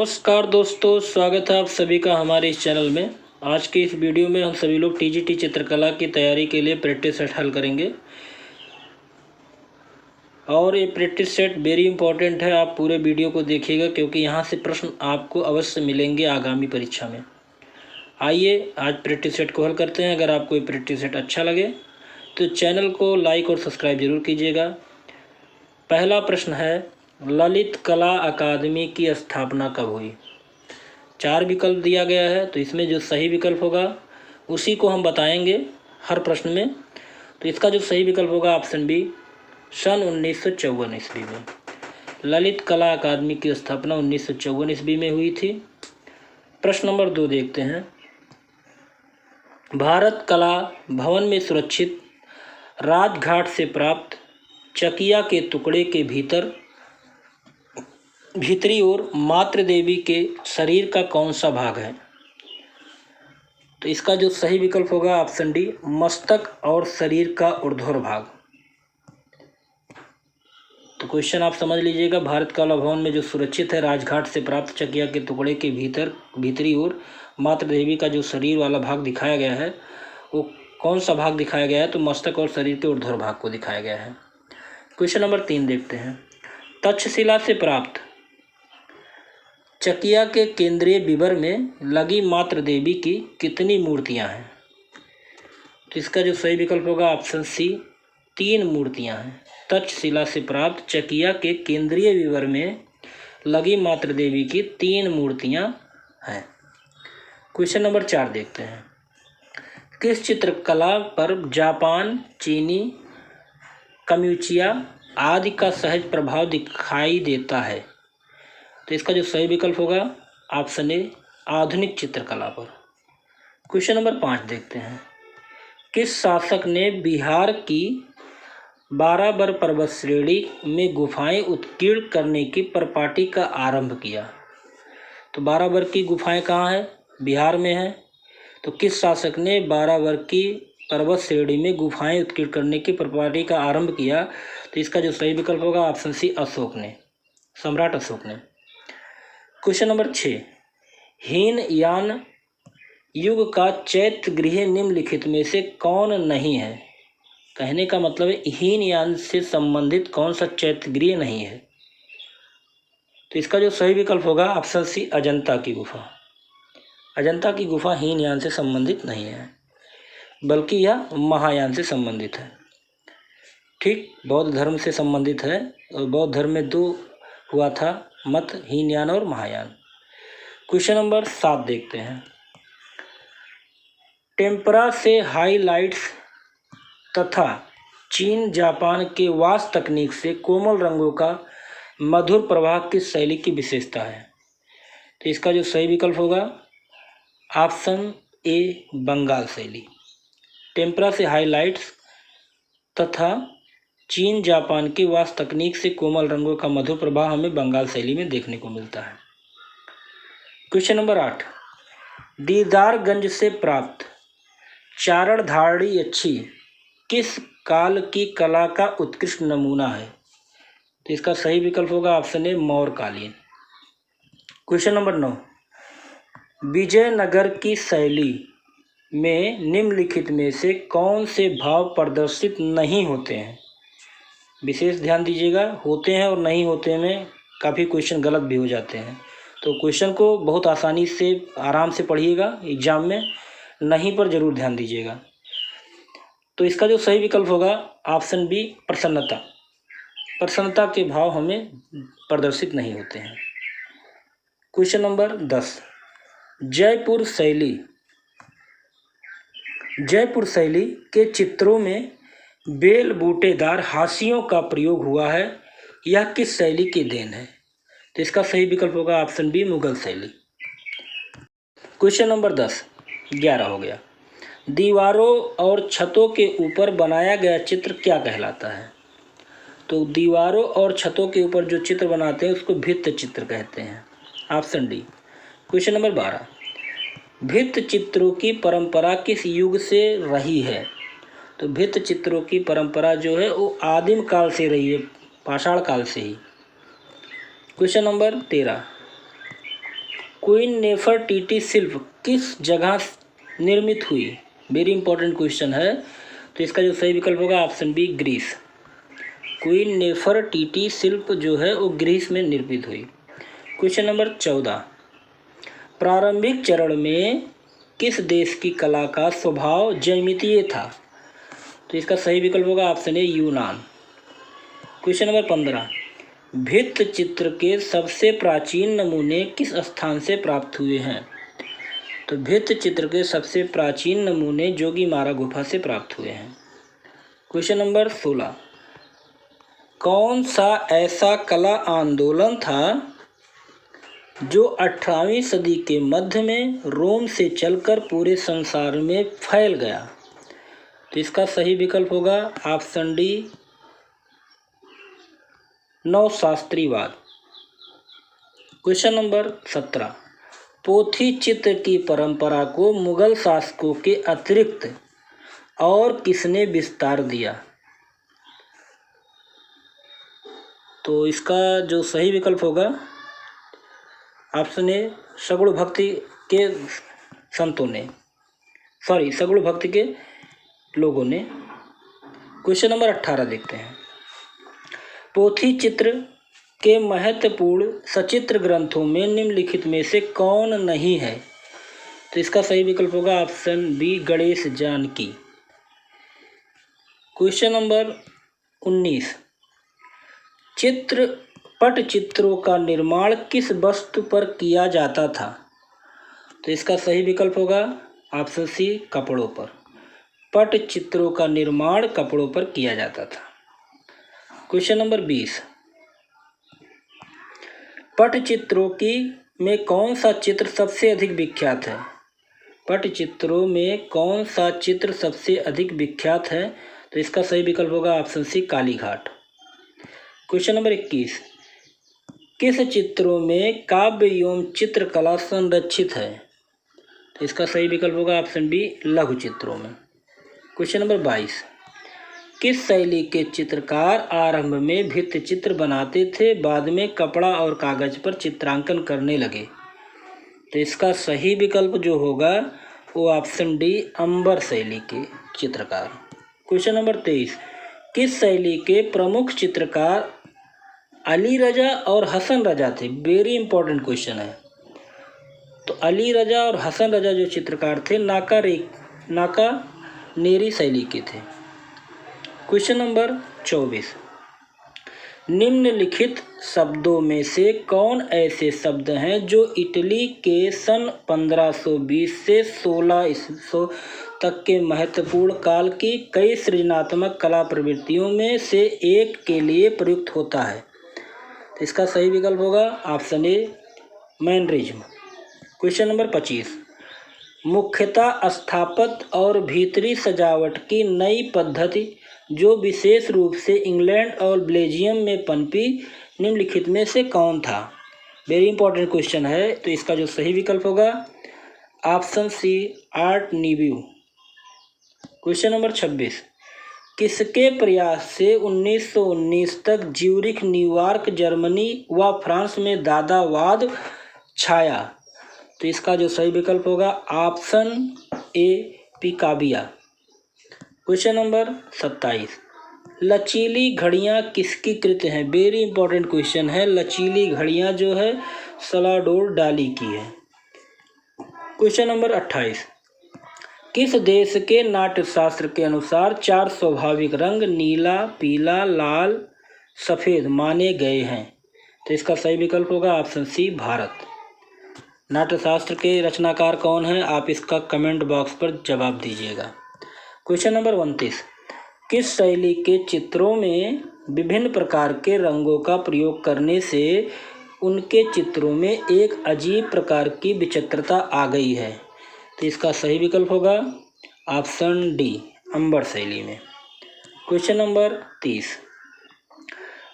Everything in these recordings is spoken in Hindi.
नमस्कार दोस्तों, स्वागत है आप सभी का हमारे इस चैनल में। आज के इस वीडियो में हम सभी लोग टीजीटी चित्रकला की तैयारी के लिए प्रैक्टिस सेट हल करेंगे और ये प्रैक्टिस सेट वेरी इंपॉर्टेंट है। आप पूरे वीडियो को देखिएगा क्योंकि यहाँ से प्रश्न आपको अवश्य मिलेंगे आगामी परीक्षा में। आइए आज प्रैक्टिस सेट को हल करते हैं। अगर आपको ये प्रैक्टिस सेट अच्छा लगे तो चैनल को लाइक और सब्सक्राइब जरूर कीजिएगा। पहला प्रश्न है, ललित कला अकादमी की स्थापना कब हुई? 4 विकल्प दिया गया है, तो इसमें जो सही विकल्प होगा उसी को हम बताएंगे हर प्रश्न में। तो इसका जो सही विकल्प होगा ऑप्शन बी, सन 1954 ईस्वी में। ललित कला अकादमी की स्थापना 1954 ईस्वी में हुई थी। प्रश्न नंबर 2 देखते हैं। भारत कला भवन में सुरक्षित राजघाट से प्राप्त चकिया के टुकड़े के भीतरी ओर मातृ देवी के शरीर का कौन सा भाग है? तो इसका जो सही विकल्प होगा ऑप्शन डी, मस्तक और शरीर का ऊर्ध्वर भाग। तो क्वेश्चन आप समझ लीजिएगा। भारत कला भवन में जो सुरक्षित है राजघाट से प्राप्त चकिया के टुकड़े के भीतरी ओर मातृ देवी का जो शरीर वाला भाग दिखाया गया है वो कौन सा भाग दिखाया गया है? तो मस्तक और शरीर के ऊर्ध्वर भाग को दिखाया गया है। क्वेश्चन नंबर 3 देखते हैं। तक्षशिला से प्राप्त चकिया के केंद्रीय विवर में लगी मातृ देवी की कितनी मूर्तियां हैं? तो इसका जो सही विकल्प होगा ऑप्शन सी, 3 मूर्तियां हैं। तक्षशिला से प्राप्त चकिया के केंद्रीय विवर में लगी मातृ देवी की 3 मूर्तियां हैं। क्वेश्चन नंबर 4 देखते हैं। किस चित्रकला पर जापान, चीनी, कम्युचिया आदि का सहज प्रभाव दिखाई देता है? तो इसका जो सही विकल्प होगा ऑप्शन ए, आधुनिक चित्रकला पर। क्वेश्चन नंबर 5 देखते हैं। किस शासक ने बिहार की बाराबर पर्वत श्रेणी में गुफाएं उत्कीर्ण करने की परिपाटी का आरंभ किया? तो बाराबर की गुफाएं कहाँ है? बिहार में है। तो किस शासक ने बाराबर की पर्वत श्रेणी में गुफाएं उत्कीर्ण करने की परिपाटी का आरंभ किया? तो इसका जो सही विकल्प होगा ऑप्शन सी, अशोक ने, सम्राट अशोक ने। Question number 6। हीनयान युग का चैत्य गृह निम्नलिखित में से कौन नहीं है? कहने का मतलब है हीनयान से संबंधित कौन सा चैत्य गृह नहीं है? तो इसका जो सही विकल्प होगा ऑप्शन सी, अजंता की गुफा। अजंता की गुफा हीनयान से संबंधित नहीं है, बल्कि यह महायान से संबंधित है। ठीक, बौद्ध धर्म से संबंधित है और बौद्ध धर्म में 2 हुआ था मत, हीनयान और महायान। क्वेश्चन नंबर 7 देखते हैं। टेम्परा से हाइलाइट्स तथा चीन जापान के वाश तकनीक से कोमल रंगों का मधुर प्रवाह किस शैली की विशेषता है? तो इसका जो सही विकल्प होगा ऑप्शन ए, बंगाल शैली। टेम्परा से हाइलाइट्स तथा चीन जापान की वाश तकनीक से कोमल रंगों का मधुर प्रभाव हमें बंगाल शैली में देखने को मिलता है। Question number 8। दीदारगंज से प्राप्त चारणधारी अच्छी किस काल की कला का उत्कृष्ट नमूना है? तो इसका सही विकल्प होगा ऑप्शन ए, मौर्यकालीन। Question number 9। विजयनगर की शैली में निम्नलिखित में से कौन से भाव प्रदर्शित नहीं होते हैं? विशेष ध्यान दीजिएगा, होते हैं और नहीं होते में काफ़ी क्वेश्चन गलत भी हो जाते हैं। तो क्वेश्चन को बहुत आसानी से आराम से पढ़िएगा, एग्जाम में नहीं पर जरूर ध्यान दीजिएगा। तो इसका जो सही विकल्प होगा ऑप्शन बी, प्रसन्नता। प्रसन्नता के भाव हमें प्रदर्शित नहीं होते हैं। Question number 10। जयपुर शैली के चित्रों में बेल बूटेदार हाशियों का प्रयोग हुआ है, यह किस शैली की देन है? तो इसका सही विकल्प होगा ऑप्शन बी, मुगल शैली। क्वेश्चन नंबर 11 हो गया। दीवारों और छतों के ऊपर बनाया गया चित्र क्या कहलाता है? तो दीवारों और छतों के ऊपर जो चित्र बनाते हैं उसको भित्ति चित्र कहते हैं, ऑप्शन डी। Question number 12। भित्ति चित्रों की परंपरा किस युग से रही है? तो भित्ति चित्रों की परंपरा जो है वो आदिम काल से रही है, पाषाण काल से ही। Question number 13। क्वीन नेफरटीटी शिल्प किस जगह निर्मित हुई? वेरी इंपॉर्टेंट क्वेश्चन है। तो इसका जो सही विकल्प होगा option B Greece. Queen Nefertiti शिल्प जो है वो ग्रीस में निर्मित हुई। क्वेश्चन नंबर 14, प्रारंभिक चरण में किस देश की कला का स्वभाव ज्यामितीय था? तो इसका सही विकल्प होगा ऑप्शन ए यूनान। क्वेश्चन नंबर 15, भित्त चित्र के सबसे प्राचीन नमूने किस स्थान से प्राप्त हुए हैं? तो भित्त चित्र के सबसे प्राचीन नमूने जोगीमारा गुफा से प्राप्त हुए हैं। क्वेश्चन नंबर 16, कौन सा ऐसा कला आंदोलन था जो 18वीं सदी के मध्य में रोम से चलकर पूरे संसार में फैल गया? तो इसका सही विकल्प होगा ऑप्शन डी नवशास्त्रीवाद। क्वेश्चन नंबर 17, पोथी चित्र की परंपरा को मुगल शासकों के अतिरिक्त और किसने विस्तार दिया? तो इसका जो सही विकल्प होगा ऑप्शन ए सगुण भक्ति के संतों ने, सगुण भक्ति के लोगों ने। क्वेश्चन नंबर 18 देखते हैं, पोथी चित्र के महत्वपूर्ण सचित्र ग्रंथों में निम्नलिखित में से कौन नहीं है? तो इसका सही विकल्प होगा option B Ganesh Janaki. Question number 19, पटचित्रों का निर्माण किस वस्तु पर किया जाता था? तो इसका सही विकल्प होगा ऑप्शन सी कपड़ों पर। पटचित्रों का निर्माण कपड़ों पर किया जाता था। क्वेश्चन नंबर 20, पटचित्रों में कौन सा चित्र सबसे अधिक विख्यात है? पटचित्रों में कौन सा चित्र सबसे अधिक विख्यात है? तो इसका सही विकल्प होगा option C Kalighat. Question number 21, किस चित्रों में काव्य एवं चित्रकला संरक्षित है? तो इसका सही विकल्प होगा ऑप्शन बी लघु चित्रों में। क्वेश्चन नंबर 22, किस शैली के चित्रकार आरंभ में भित्त चित्र बनाते थे, बाद में कपड़ा और कागज पर चित्रांकन करने लगे? तो इसका सही विकल्प जो होगा वो ऑप्शन डी अंबर शैली के चित्रकार। क्वेश्चन नंबर 23, किस शैली के प्रमुख चित्रकार अली रजा और हसन रजा थे? वेरी इंपॉर्टेंट क्वेश्चन है। तो अली रजा और हसन रजा जो चित्रकार थे नाका नेरी शैली के थे। क्वेश्चन नंबर 24, निम्नलिखित शब्दों में से कौन ऐसे शब्द हैं जो इटली के सन 1520 से 1600 तक के महत्वपूर्ण काल की कई सृजनात्मक कला प्रवृत्तियों में से एक के लिए प्रयुक्त होता है? तो इसका सही विकल्प होगा ऑप्शन ए मैनरिज्म। क्वेश्चन नंबर 25, मुख्यतः स्थापत्य और भीतरी सजावट की नई पद्धति जो विशेष रूप से इंग्लैंड और बेल्जियम में पनपी, निम्नलिखित में से कौन था? वेरी इंपॉर्टेंट क्वेश्चन है। तो इसका जो सही विकल्प होगा option C art nouveau. Question number 26, किसके प्रयास से 1919 तक ज्यूरिख, न्यूयॉर्क, जर्मनी व फ्रांस में दादावाद छाया? तो इसका जो सही विकल्प होगा option A Picabia. Question number 27, लचीली घड़ियां किसकी कृत हैं? वेरी इंपॉर्टेंट क्वेश्चन है। लचीली घड़ियां जो है सलाडोर डाली की है। क्वेश्चन नंबर 28, किस देश के नाट्यशास्त्र के अनुसार 4 स्वाभाविक रंग नीला, पीला, लाल, सफ़ेद माने गए हैं? तो इसका सही विकल्प होगा ऑप्शन सी भारत। नाट्यशास्त्र के रचनाकार कौन हैं? आप इसका कमेंट बॉक्स पर जवाब दीजिएगा। क्वेश्चन नंबर 29, किस शैली के चित्रों में विभिन्न प्रकार के रंगों का प्रयोग करने से उनके चित्रों में एक अजीब प्रकार की विचित्रता आ गई है? तो इसका सही विकल्प होगा ऑप्शन डी अंबर शैली में। क्वेश्चन नंबर 30,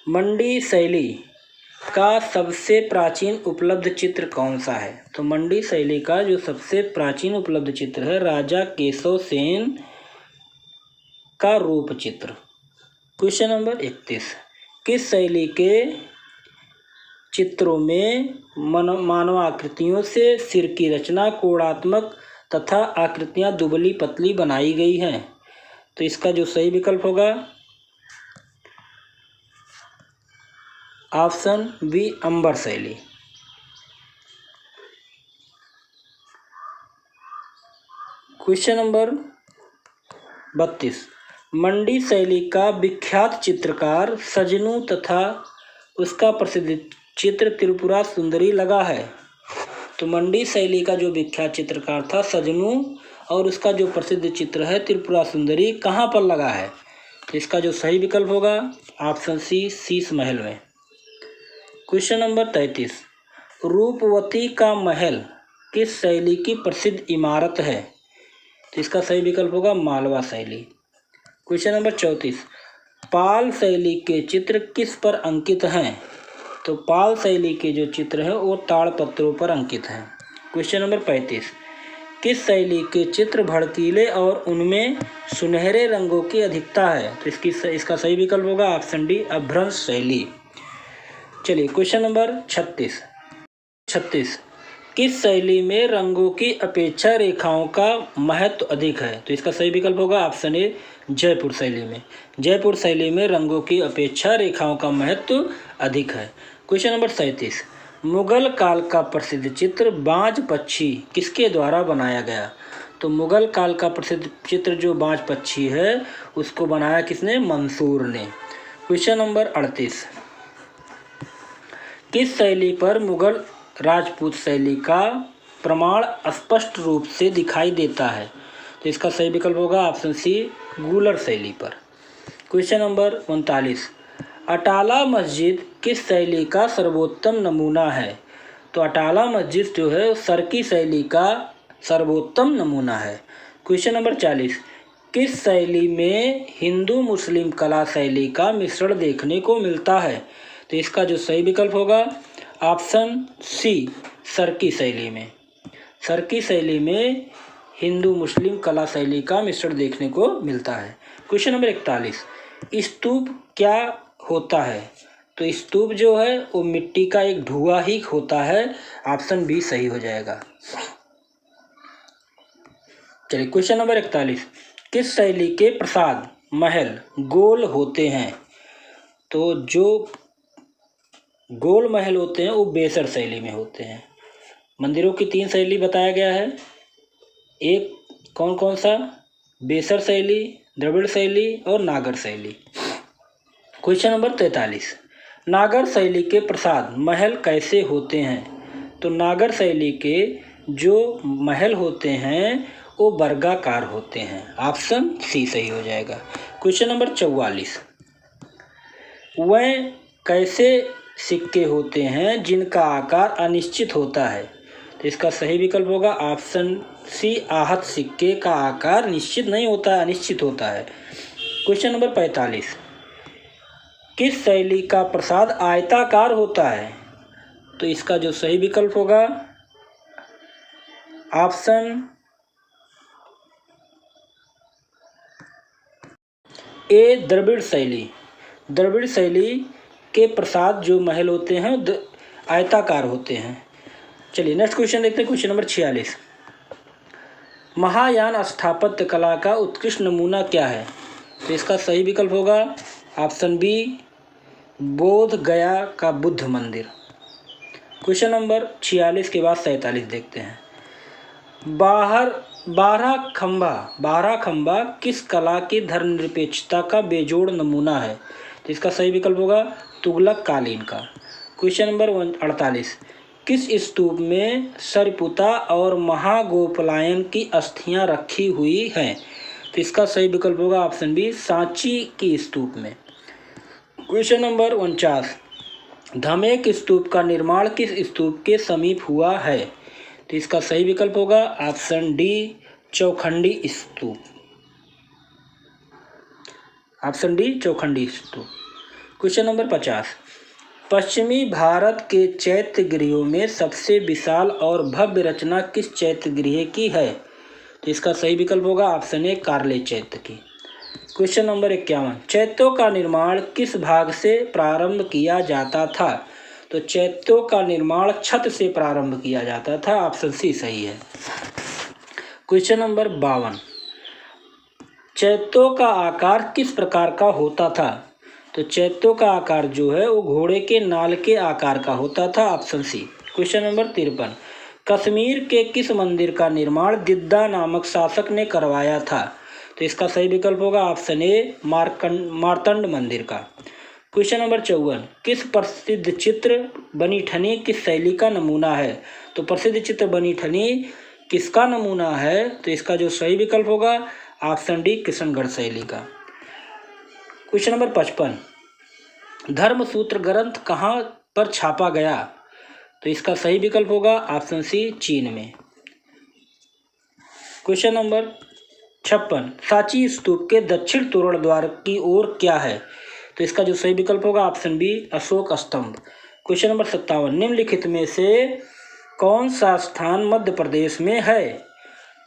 मंडी शैली का सबसे प्राचीन उपलब्ध चित्र कौन सा है? तो मंडी शैली का जो सबसे प्राचीन उपलब्ध चित्र है राजा केशव सेन का रूप चित्र। क्वेश्चन नंबर 31, किस शैली के चित्रों में मानवाकृतियों से सिर की रचना कोणात्मक तथा आकृतियां दुबली पतली बनाई गई हैं। तो इसका जो सही विकल्प होगा ऑप्शन बी अंबर शैली। क्वेश्चन नंबर 32, मंडी शैली का विख्यात चित्रकार सजनू तथा उसका प्रसिद्ध चित्र त्रिपुरा सुंदरी लगा है। तो मंडी शैली का जो विख्यात चित्रकार था सजनू और उसका जो प्रसिद्ध चित्र है त्रिपुरा सुंदरी कहाँ पर लगा है। तो इसका जो सही विकल्प होगा ऑप्शन सी शीश महल में। क्वेश्चन नंबर 33, रूपवती का महल किस शैली की प्रसिद्ध इमारत है। तो इसका सही विकल्प होगा मालवा शैली। क्वेश्चन नंबर 34, पाल शैली के चित्र किस पर अंकित हैं। तो पाल शैली के जो चित्र हैं वो ताड़पत्रों पर अंकित हैं। क्वेश्चन नंबर 35, किस शैली के चित्र भड़कीले और उनमें सुनहरे रंगों की अधिकता है। तो इसका सही विकल्प होगा ऑप्शन डी अभ्रंश शैली। चलिए क्वेश्चन नंबर 36, किस शैली में रंगों की अपेक्षा रेखाओं का महत्व अधिक है। तो इसका सही विकल्प होगा ऑप्शन ए जयपुर शैली में। जयपुर शैली में रंगों की अपेक्षा रेखाओं का महत्व अधिक है। क्वेश्चन नंबर 37, मुगल काल का प्रसिद्ध चित्र बाज पक्षी किसके द्वारा बनाया गया। तो मुगल काल का प्रसिद्ध चित्र जो बाज पक्षी है उसको बनाया किसने, मंसूर ने। क्वेश्चन नंबर 38, किस शैली पर मुगल राजपूत शैली का प्रमाण स्पष्ट रूप से दिखाई देता है। तो इसका सही विकल्प होगा ऑप्शन सी गूलर शैली पर। क्वेश्चन नंबर 39, अटाला मस्जिद किस शैली का सर्वोत्तम नमूना है। तो अटाला मस्जिद जो है सरकी शैली का सर्वोत्तम नमूना है। क्वेश्चन नंबर 40, किस शैली में हिंदू मुस्लिम कला शैली का मिश्रण देखने को मिलता है। तो इसका जो सही विकल्प होगा ऑप्शन सी सरकी शैली में। सरकी शैली में हिंदू मुस्लिम कला शैली का मिश्रण देखने को मिलता है। क्वेश्चन नंबर 41, स्तूप क्या होता है। तो स्तूप जो है वो मिट्टी का एक ढुआ ही होता है। ऑप्शन बी सही हो जाएगा। चलिए क्वेश्चन नंबर 41, किस शैली के प्रासाद महल गोल होते हैं। तो जो गोल महल होते हैं वो बेसर शैली में होते हैं। मंदिरों की 3 शैली बताया गया है, एक कौन कौन सा, बेसर शैली, द्रविड़ शैली और नागर शैली। क्वेश्चन नंबर 43, नागर शैली के प्रासाद महल कैसे होते हैं। तो नागर शैली के जो महल होते हैं वो वर्गाकार होते हैं। ऑप्शन सी सही हो जाएगा। क्वेश्चन नंबर 44, वह कैसे सिक्के होते हैं जिनका आकार अनिश्चित होता है। तो इसका सही विकल्प होगा ऑप्शन सी आहत सिक्के का आकार निश्चित नहीं होता है, अनिश्चित होता है। क्वेश्चन नंबर 45, किस शैली का प्रासाद आयताकार होता है। तो इसका जो सही विकल्प होगा ऑप्शन ए द्रविड़ शैली। द्रविड़ शैली के प्रासाद जो महल होते हैं आयताकार होते हैं। चलिए नेक्स्ट क्वेश्चन देखते हैं। क्वेश्चन नंबर 46, महायान स्थापत्य कला का उत्कृष्ट नमूना क्या है। तो इसका सही विकल्प होगा ऑप्शन बी बोध गया का बुद्ध मंदिर। क्वेश्चन नंबर 46 के बाद 47 देखते हैं। बारह खंबा किस कला की धर्मनिरपेक्षता का बेजोड़ नमूना है। तो इसका सही विकल्प होगा तुगलक कालीन का। क्वेश्चन नंबर 48, किस स्तूप में सरपुता और महागोपलायन की अस्थियां रखी हुई हैं। तो इसका सही विकल्प होगा ऑप्शन बी सांची की स्तूप में। क्वेश्चन नंबर 49, धमेक स्तूप का निर्माण किस स्तूप के समीप हुआ है। तो इसका सही विकल्प होगा ऑप्शन डी चौखंडी स्तूप। ऑप्शन डी चौखंडी स्तूप। क्वेश्चन नंबर 50, पश्चिमी भारत के चैत्य गृहों में सबसे विशाल और भव्य रचना किस चैत्य गृह की है। तो इसका सही विकल्प होगा ऑप्शन ए कार्ले चैत्य की। क्वेश्चन नंबर 51, चैत्यों का निर्माण किस भाग से प्रारंभ किया जाता था। तो चैत्यों का निर्माण छत से प्रारंभ किया जाता था। ऑप्शन सी सही है। क्वेश्चन नंबर 52, चैत्यों का आकार किस प्रकार का होता था? तो चैत्यों का आकार जो है वो घोड़े के नाल के आकार का होता था। Option C. Question number 53, Kashmir के किस मंदिर का निर्माण दिद्दा नामक शासक ने करवाया था? तो इसका सही विकल्प होगा ऑप्शन ए मार्तंड मंदिर का। क्वेश्चन नंबर 54, किस प्रसिद्ध चित्र बनी ठनी किस शैली का नमूना है? तो प्रसिद्ध चित्र बनी ठनी किसका नमूना है? तो इसका जो सही विकल्प होगा ऑप्शन डी किशनगढ़ शैली का। क्वेश्चन नंबर 55, धर्मसूत्र ग्रंथ कहाँ पर छापा गया? तो इसका सही विकल्प होगा ऑप्शन सी चीन में। क्वेश्चन नंबर 56, सांची स्तूप के दक्षिण तोरण द्वार की ओर क्या है? तो इसका जो सही विकल्प होगा ऑप्शन बी अशोक स्तंभ। क्वेश्चन नंबर 57, निम्नलिखित में से कौन सा स्थान मध्य प्रदेश में है?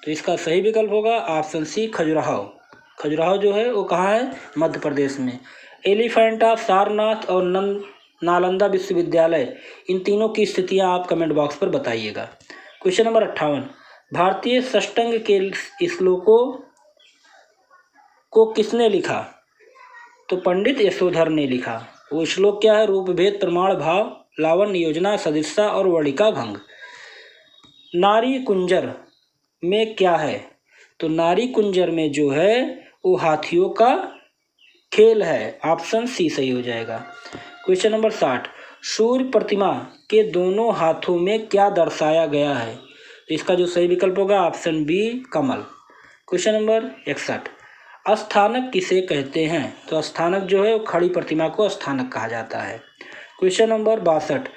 तो इसका सही विकल्प होगा ऑप्शन सी खजुराहो। खजुराहो जो है वो कहाँ है? मध्य प्रदेश में। एलिफेंटा, सारनाथ और नालंदा विश्वविद्यालय, इन तीनों की स्थितियां आप कमेंट बॉक्स पर बताइएगा। क्वेश्चन नंबर 58, भारतीय षष्टांग के श्लोकों को किसने लिखा? तो पंडित यशोधर ने लिखा। वो श्लोक क्या है? रूप भेद प्रमाण भाव लावण्य योजना सदिशा और वर्णिका भंग। नारी कुंजर में क्या है? तो नारी कुंजर में जो है वो हाथियों का खेल है। ऑप्शन सी सही हो जाएगा। क्वेश्चन नंबर 60, सूर्य प्रतिमा के दोनों हाथों में क्या दर्शाया गया है? तो इसका जो सही विकल्प होगा ऑप्शन बी कमल। क्वेश्चन नंबर 61, अस्थानक किसे कहते हैं? तो अस्थानक जो है वो खड़ी प्रतिमा को अस्थानक कहा जाता है। क्वेश्चन नंबर 62,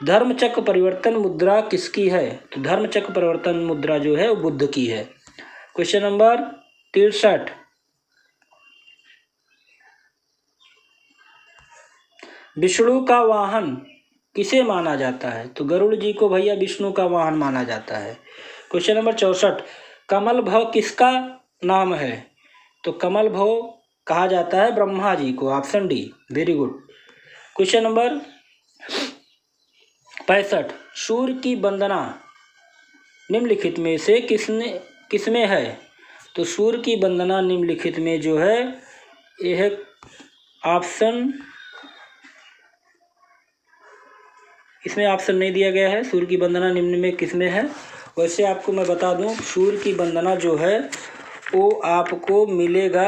धर्मचक्र परिवर्तन मुद्रा किसकी है? तो धर्मचक्र परिवर्तन मुद्रा जो है वो बुद्ध की है। क्वेश्चन नंबर 63, विष्णु का वाहन किसे माना जाता है? तो गरुड़ जी को भैया विष्णु का वाहन माना जाता है। क्वेश्चन नंबर 64, कमल भव किसका नाम है? तो कमल भव कहा जाता है ब्रह्मा जी को। Option D. Very good. Question number 65, सूर्य की वंदना निम्नलिखित में से किसमें है? तो सूर्य की वंदना निम्नलिखित में जो है यह ऑप्शन, इसमें ऑप्शन नहीं दिया गया है। सूर्य की वंदना निम्न में किसमें है? वैसे आपको मैं बता दूं, सूर्य की वंदना जो है वो आपको मिलेगा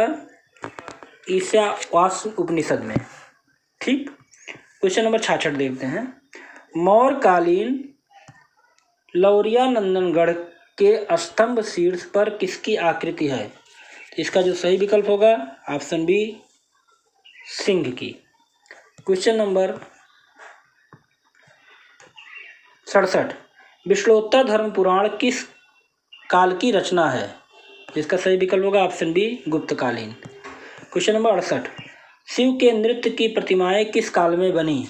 ईशावास्य उपनिषद में। ठीक। क्वेश्चन नंबर 66 देखते हैं, मौर्यकालीन लौरिया नंदनगढ़ के स्तंभ शीर्ष पर किसकी आकृति है? इसका जो सही विकल्प होगा ऑप्शन बी सिंह की। क्वेश्चन नंबर 67, विश्वोत्तर धर्म पुराण किस काल की रचना है? जिसका सही विकल्प होगा ऑप्शन बी गुप्तकालीन। क्वेश्चन नंबर 68, शिव के नृत्य की प्रतिमाएं किस काल में बनी?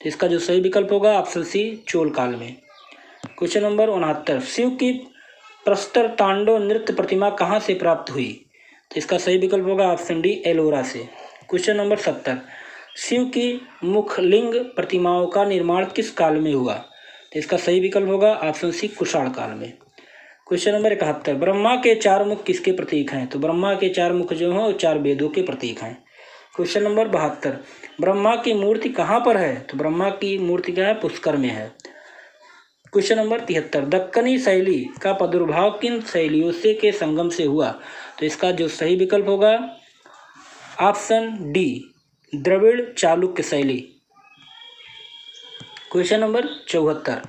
तो इसका जो सही विकल्प होगा ऑप्शन सी चोल काल में। क्वेश्चन नंबर 69, शिव की प्रस्तर तांडव नृत्य प्रतिमा कहाँ से प्राप्त हुई? तो इसका सही विकल्प होगा ऑप्शन डी एलोरा से। क्वेश्चन नंबर 70, शिव की मुखलिंग प्रतिमाओं का निर्माण किस काल में हुआ? तो इसका सही विकल्प होगा ऑप्शन सी कुषाण काल में। क्वेश्चन नंबर 71, ब्रह्मा के 4 मुख किसके प्रतीक हैं? तो ब्रह्मा के 4 मुख जो हैं वो 4 वेदों के प्रतीक हैं। क्वेश्चन नंबर 72, ब्रह्मा की मूर्ति कहाँ पर है? तो ब्रह्मा की मूर्ति क्या है? पुष्कर में है। क्वेश्चन नंबर 73, दक्कनी शैली का प्रादुर्भाव किन शैलियों से के संगम से हुआ? तो इसका जो सही विकल्प होगा ऑप्शन डी द्रविड़ चालुक्य शैली। क्वेश्चन नंबर 74,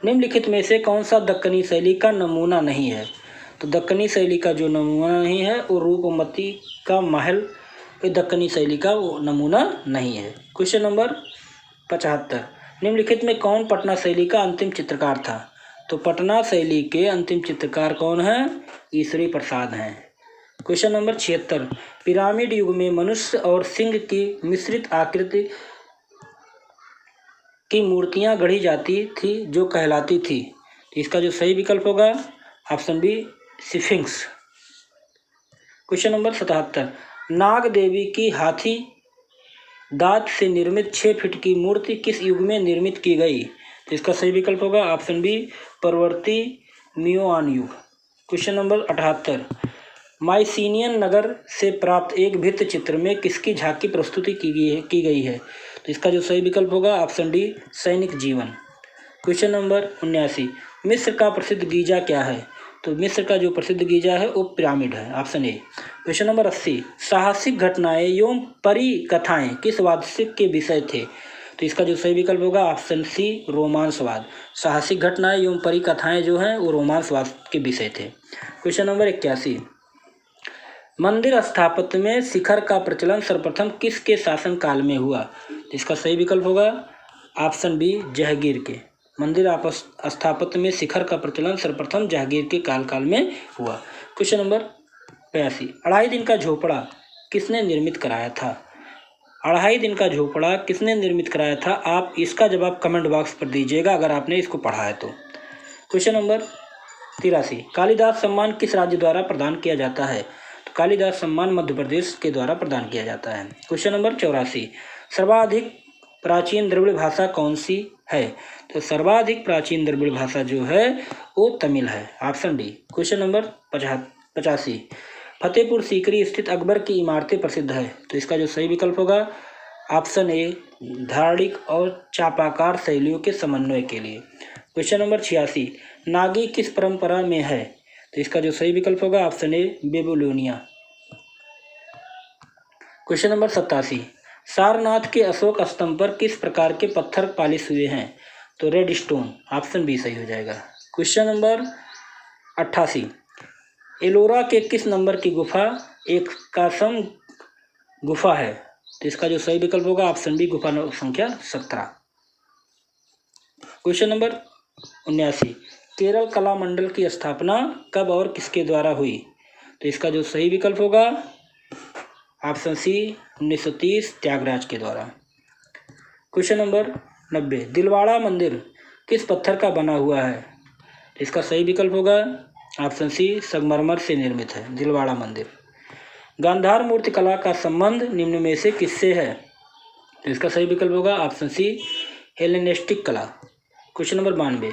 निम्नलिखित में से कौन सा दक्कनी शैली का नमूना नहीं है? तो दक्कनी शैली का जो नमूना नहीं है वो रूपमती का महल दक्कनी शैली का वो नमूना नहीं है। क्वेश्चन नंबर 75, निम्नलिखित में कौन पटना शैली का अंतिम चित्रकार था? तो पटना शैली के अंतिम चित्रकार कौन है? ईश्वरी प्रसाद हैं। क्वेश्चन नंबर 76, पिरामिड युग में मनुष्य और सिंह की मिश्रित आकृति की मूर्तियां गढ़ी जाती थी जो कहलाती थी। इसका जो सही विकल्प होगा option B sphinx. Question number 77, नाग देवी की हाथी दांत से निर्मित 6 फीट की मूर्ति किस युग में निर्मित की गई? तो इसका सही विकल्प होगा ऑप्शन बी, परवर्ती मियोआन युग। क्वेश्चन नंबर 78, माइसिनियन नगर से प्राप्त एक भित्ति चित्र में किसकी झांकी प्रस्तुति की गई है? तो इसका जो सही विकल्प होगा ऑप्शन डी, सैनिक जीवन। क्वेश्चन नंबर 79, मिस्र का प्रसिद्ध गीजा क्या है? तो मिस्र का जो प्रसिद्ध गीजा है वो पिरामिड है, ऑप्शन ए। क्वेश्चन नंबर 80, साहसिक घटनाएं एवं परी कथाएं किस वास्तविक के विषय थे? तो इसका जो सही विकल्प होगा ऑप्शन सी, रोमांसवाद। साहसिक घटनाएं एवं परी कथाएं जो हैं वो रोमांसवाद के विषय थे। क्वेश्चन नंबर 81, मंदिर स्थापत्य में शिखर का प्रचलन सर्वप्रथम किसके शासन काल में हुआ? तो इसका सही विकल्प होगा ऑप्शन बी, जहांगीर के। मंदिर स्थापत्य में शिखर का प्रचलन सर्वप्रथम जहांगीर के काल में हुआ। क्वेश्चन नंबर 82, अढ़ाई दिन का झोपड़ा किसने निर्मित कराया था? अढ़ाई दिन का झोपड़ा किसने निर्मित कराया था? आप इसका जवाब कमेंट बॉक्स पर दीजिएगा अगर आपने इसको पढ़ा है तो। क्वेश्चन नंबर 83, कालिदास सम्मान किस राज्य द्वारा प्रदान किया जाता है? तो कालिदास सम्मान मध्य प्रदेश के द्वारा प्रदान किया जाता है। क्वेश्चन नंबर 84, सर्वाधिक प्राचीन द्रविड़ भाषा कौन सी है? तो सर्वाधिक प्राचीन द्रविड़ भाषा जो है वो तमिल है, option D. Question number 85, Fatehpur Sikri स्थित अकबर की इमारतें प्रसिद्ध है? तो इसका जो सही विकल्प होगा ऑप्शन ए, धारणिक और चापाकार शैलियों के समन्वय के लिए। क्वेश्चन नंबर 86, नागी किस परंपरा में है? तो इसका जो सही विकल्प होगा ऑप्शन ए, बेबीलोनिया। क्वेश्चन नंबर 87, सारनाथ के अशोक स्तंभ पर किस प्रकार के पत्थर पालिश हुए हैं? तो रेड स्टोन, ऑप्शन बी सही हो जाएगा। क्वेश्चन नंबर 88, एलोरा के किस नंबर की गुफा एक कासम गुफा है? तो इसका जो सही विकल्प होगा ऑप्शन बी, गुफा संख्या 17। क्वेश्चन नंबर 79, केरल कला मंडल की स्थापना कब और किसके द्वारा हुई? तो इसका जो सही विकल्प होगा ऑप्शन सी, 1930 त्यागराज के द्वारा। क्वेश्चन नंबर 90, दिलवाड़ा मंदिर किस पत्थर का बना हुआ है? इसका सही विकल्प होगा ऑप्शन सी, संगमरमर से निर्मित है दिलवाड़ा मंदिर। गांधार मूर्ति कला का संबंध निम्न में से किससे है? तो इसका सही विकल्प होगा ऑप्शन सी, हेलेनिस्टिक कला। क्वेश्चन नंबर 92,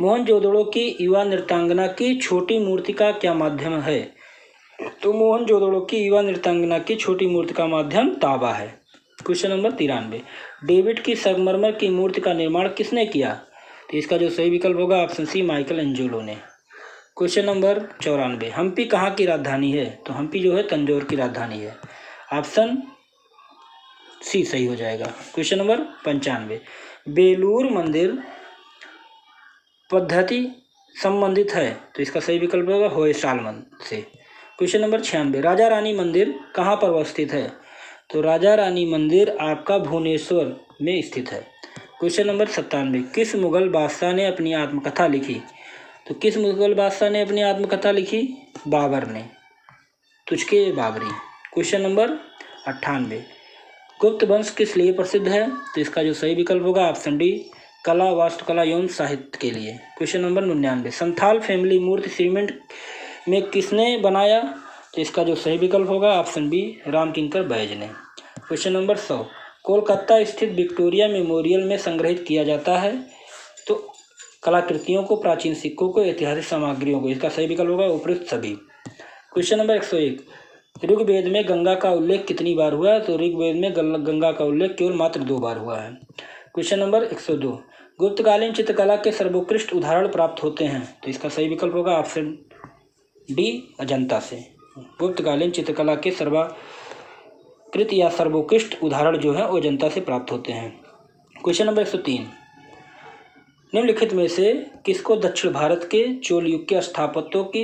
मोहनजोदड़ो की युवा नृत्यांगना की छोटी मूर्ति का क्या माध्यम है? तो मोहनजोदड़ो की युवा नृत्यांगना की छोटी मूर्ति का माध्यम तांबा है। क्वेश्चन नंबर 93, डेविड की संगमरमर की मूर्ति का निर्माण किसने किया? तो इसका जो सही विकल्प होगा ऑप्शन सी, माइकल एंजेलो ने। क्वेश्चन नंबर 94, हम्पी कहाँ की राजधानी है? तो हम्पी जो है तंजौर की राजधानी है, ऑप्शन सी सही हो जाएगा। क्वेश्चन नंबर 95, बेलूर मंदिर पद्धति संबंधित है? तो इसका सही विकल्प होगा होयसाल से। क्वेश्चन नंबर 96, राजा रानी मंदिर कहाँ पर अवस्थित है? तो राजा रानी मंदिर आपका भुवनेश्वर में स्थित है। क्वेश्चन नंबर 97, किस मुगल बादशाह ने अपनी आत्मकथा लिखी? तो किस मुगल बादशाह ने अपनी आत्मकथा लिखी? बाबर ने, तुझके बाबरी। क्वेश्चन नंबर 98, गुप्त वंश किस लिए प्रसिद्ध है? तो इसका जो सही विकल्प होगा ऑप्शन डी, कला, वास्तुकला एवं साहित्य के लिए। क्वेश्चन नंबर 99, संथाल फैमिली मूर्ति सीमेंट में किसने बनाया? तो इसका जो सही विकल्प होगा ऑप्शन बी, रामकिंकर बैज ने। क्वेश्चन नंबर 100, कोलकाता स्थित विक्टोरिया मेमोरियल में संग्रहित किया जाता है तो कलाकृतियों को, प्राचीन सिक्कों को, ऐतिहासिक सामग्रियों को। इसका सही विकल्प होगा उपयुक्त सभी। क्वेश्चन नंबर 101, ऋग्वेद में गंगा का उल्लेख कितनी बार हुआ? तो ऋग्वेद में गंगा का उल्लेख केवल मात्र 2 बार हुआ है। क्वेश्चन नंबर 102, गुप्तकालीन चित्रकला के सर्वोत्कृष्ट उदाहरण प्राप्त होते हैं? तो इसका सही विकल्प होगा ऑप्शन डी, अजंता से। गुप्तकालीन चित्रकला के सर्वोत्कृष्ट या सर्वोत्कृष्ट उदाहरण जो है वो अजंता से प्राप्त होते हैं। क्वेश्चन नंबर 103, निम्नलिखित में से किसको दक्षिण भारत के चोल युग के स्थापत्यों की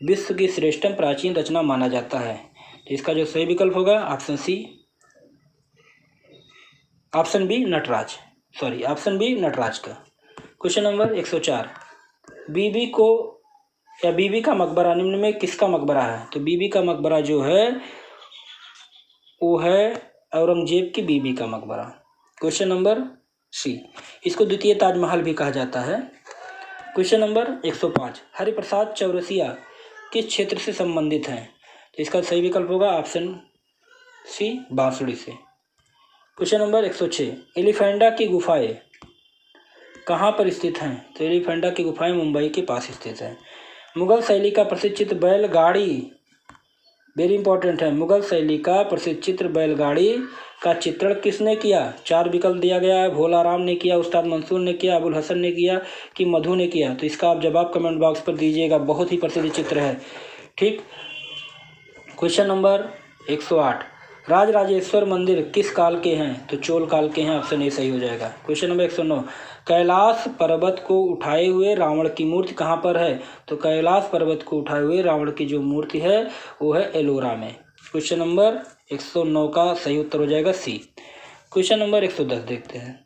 विश्व की श्रेष्ठतम प्राचीन रचना माना जाता है? तो इसका जो सही विकल्प होगा option C, option B Nataraja, option B Nataraja का। क्वेश्चन नंबर 104, बीबी को या बीबी का मकबरा निम्न में किसका मकबरा है? तो बीबी का मकबरा जो है वो है औरंगजेब की बीबी का मकबरा। क्वेश्चन नंबर सी, इसको द्वितीय ताजमहल भी कहा जाता है। क्वेश्चन नंबर 105, हरिप्रसाद चौरसिया किस क्षेत्र से संबंधित हैं? तो इसका सही विकल्प होगा ऑप्शन सी, बांसुड़ी से। क्वेश्चन नंबर 106, एलिफेंटा की गुफाएं कहाँ पर स्थित हैं? तो एलिफेंटा की गुफाएं मुंबई के पास स्थित है। मुगल शैली का प्रसिद्ध चित्र बैलगाड़ी, वेरी इंपॉर्टेंट है, मुगल शैली का प्रसिद्ध चित्र बैलगाड़ी का चित्रण किसने किया? 4 विकल्प दिया गया है। भोलाराम ने किया, उस्ताद मंसूर ने किया, अबुल हसन ने किया कि मधु ने किया? तो इसका आप जवाब कमेंट बॉक्स पर दीजिएगा, बहुत ही प्रसिद्ध चित्र है। ठीक। क्वेश्चन नंबर 108, राजराजेश्वर मंदिर किस काल के हैं? तो चोल काल के हैं, ऑप्शन ए सही हो जाएगा। क्वेश्चन नंबर 109, कैलाश पर्वत को उठाए हुए रावण की मूर्ति कहाँ पर है? तो कैलाश पर्वत को उठाए हुए रावण की जो मूर्ति है वो है एलोरा में। क्वेश्चन नंबर 109 का सही उत्तर हो जाएगा सी। क्वेश्चन नंबर 110 देखते हैं,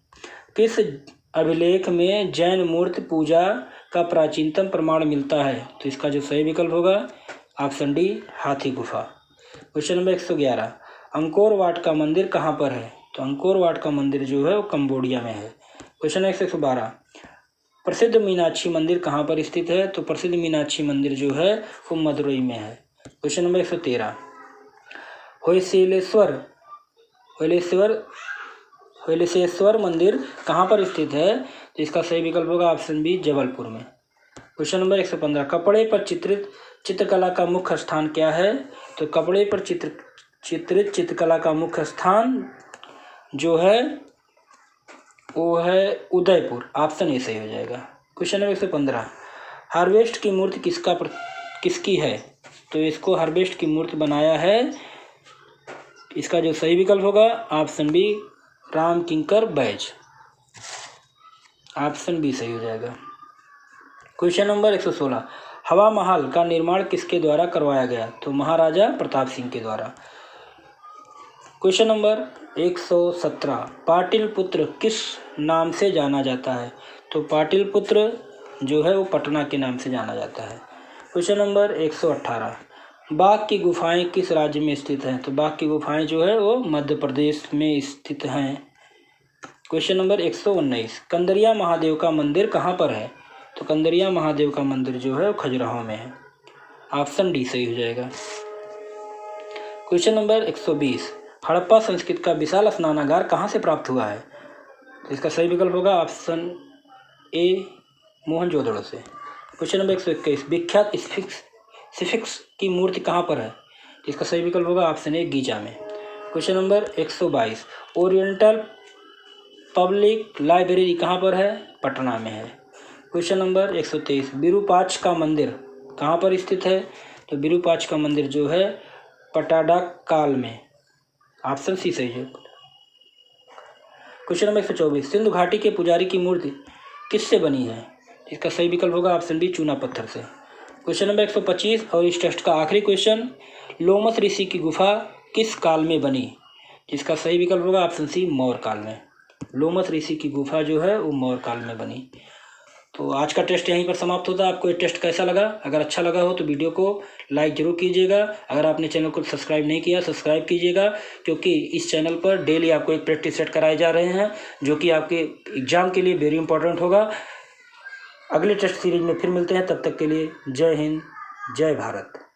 किस अभिलेख में जैन मूर्ति पूजा का प्राचीनतम प्रमाण मिलता है? तो इसका जो सही विकल्प होगा ऑप्शन डी, हाथी गुफा। क्वेश्चन नंबर 111, अंकोर वाट का मंदिर कहाँ पर है? तो अंकोर वाट का मंदिर जो है वो कंबोडिया में है। क्वेश्चन 112, प्रसिद्ध मीनाक्षी मंदिर कहाँ पर स्थित है? तो प्रसिद्ध मीनाक्षी मंदिर जो है वो मदुरई में है। क्वेश्चन नंबर 113, होयसेश्वर मंदिर कहाँ पर स्थित है? तो इसका सही विकल्प होगा ऑप्शन बी, जबलपुर में। क्वेश्चन नंबर 115, कपड़े पर चित्रित चित्रकला का मुख्य स्थान क्या है? तो कपड़े पर चित्रित चित्रकला का मुख्य स्थान जो है वो है उदयपुर, ऑप्शन ए सही हो जाएगा। क्वेश्चन नंबर 115, हार्वेस्ट की मूर्ति किसकी है? तो इसको हार्वेस्ट की मूर्ति बनाया है, इसका जो सही विकल्प होगा ऑप्शन बी, राम किंकर बैज, ऑप्शन बी सही हो जाएगा। क्वेश्चन नंबर 116, हवा महल का निर्माण किसके द्वारा करवाया गया? तो महाराजा प्रताप सिंह के द्वारा। क्वेश्चन नंबर 117, पाटिलपुत्र किस नाम से जाना जाता है? तो पाटिलपुत्र जो है वो पटना के नाम से जाना जाता है। क्वेश्चन नंबर 118, बाघ की गुफाएं किस राज्य में स्थित हैं? तो बाघ की गुफाएं जो है वो मध्य प्रदेश में स्थित हैं। क्वेश्चन नंबर 119, कंदरिया महादेव का मंदिर कहाँ पर है? तो कंदरिया महादेव का मंदिर जो है वो खजुराहो में है, ऑप्शन डी सही हो जाएगा। क्वेश्चन नंबर 120, हड़प्पा संस्कृति का विशाल स्नानागार कहाँ से प्राप्त हुआ है? तो इसका सही विकल्प होगा ऑप्शन ए, मोहनजोदड़ो से। क्वेश्चन नंबर 121, विख्यात स्फिंक्स की मूर्ति कहाँ पर है? तो इसका सही विकल्प होगा ऑप्शन ए, गीजा में। Question number 122, oriental public library कहाँ पर है? पटना में है। क्वेश्चन नंबर 123, विरूपाक्ष का मंदिर कहाँ पर स्थित है? तो विरूपाक्ष का मंदिर जो है पटाडाकाल में, ऑप्शन सी सही है। क्वेश्चन नंबर 124, सिंधु घाटी के पुजारी की मूर्ति किससे बनी है? इसका सही विकल्प होगा ऑप्शन बी, चूना पत्थर से। क्वेश्चन नंबर 125 और इस टेस्ट का आखिरी क्वेश्चन, लोमस ऋषि की गुफा किस काल में बनी? जिसका सही विकल्प होगा ऑप्शन सी, मौर्य काल में। लोमस ऋषि की गुफा जो है वो मौर्य काल में बनी। तो आज का टेस्ट यहीं पर समाप्त होता है। आपको ये टेस्ट कैसा लगा? अगर अच्छा लगा हो तो वीडियो को लाइक जरूर कीजिएगा। अगर आपने चैनल को सब्सक्राइब नहीं किया सब्सक्राइब कीजिएगा, क्योंकि इस चैनल पर डेली आपको एक प्रैक्टिस सेट कराए जा रहे हैं जो कि आपके एग्जाम के लिए वेरी इंपॉर्टेंट होगा। अगले टेस्ट सीरीज में फिर मिलते हैं, तब तक के लिए जय हिंद, जय भारत।